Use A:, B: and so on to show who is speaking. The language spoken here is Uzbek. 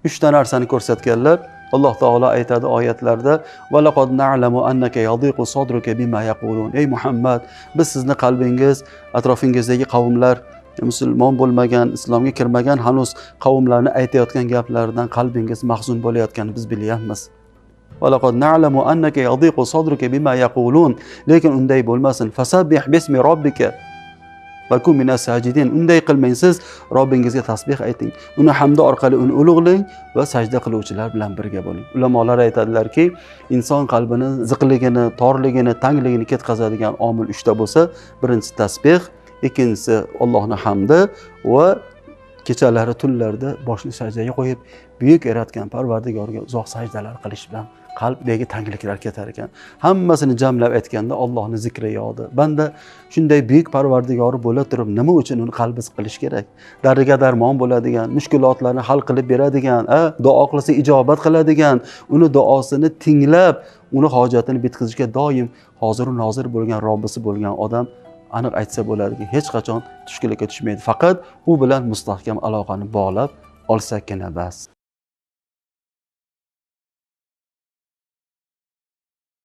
A: 3 ta narsani ko'rsatganlar. Alloh taolo aytadi oyatlarda: "Va laqad na'lamu annaka yadiqu sadruka bima yaqulun." Ey Muhammad, biz sizni qalbingiz, atrofingizdagi qavmlar, musulmon bo'lmagan, islomga kirmagan hanuz qavmlarni aytayotgan gaplaridan qalbingiz mahzun bo'layotganini biz bilyapmiz. Va laqad na'lamu annaka yadiqu sadruka bima yaqulun. Lekin unday bo'lmasin. Fasabbih bismi robbika va kun minas sajidin. Unday qilmang, siz Robbingizga tasbih ayting. Uni hamda orqali uni ulug'lang va sajda qiluvchilar bilan birga bo'ling. Ulamolar aytadilarki, inson qalbini ziqligini, torligini, tangligini ketkazadigan omil 3 ta bo'lsa, birinchisi tasbih, ikkinchisi Allohning hamdi va kechalari tunlarda boshni sajdaga qo'yib, buyuk yaratgan Parvardigorga uzoq sajdalar qilish bilan qalbdagi tangliklar ketar ekan. Hammasini jamlab aytganda Allohning zikri yodi. Banda shunday buyuk Parvardigori bo'la turib, nima uchun uni qalbi siqilish kerak? Dariga darmon bo'ladigan, mushkulotlarni hal qilib beradigan, duo qilsa ijobat qiladigan, uni duosini tinglab, uni hojatini bitkazishga doim hozir va nozir bo'lgan Robbisi bo'lgan odam aniq aytsa bo'ladiki, hech qachon tushkunlikka tushmaydi. Faqat u bilan mustahkam aloqani bog'lab olsakgina bas.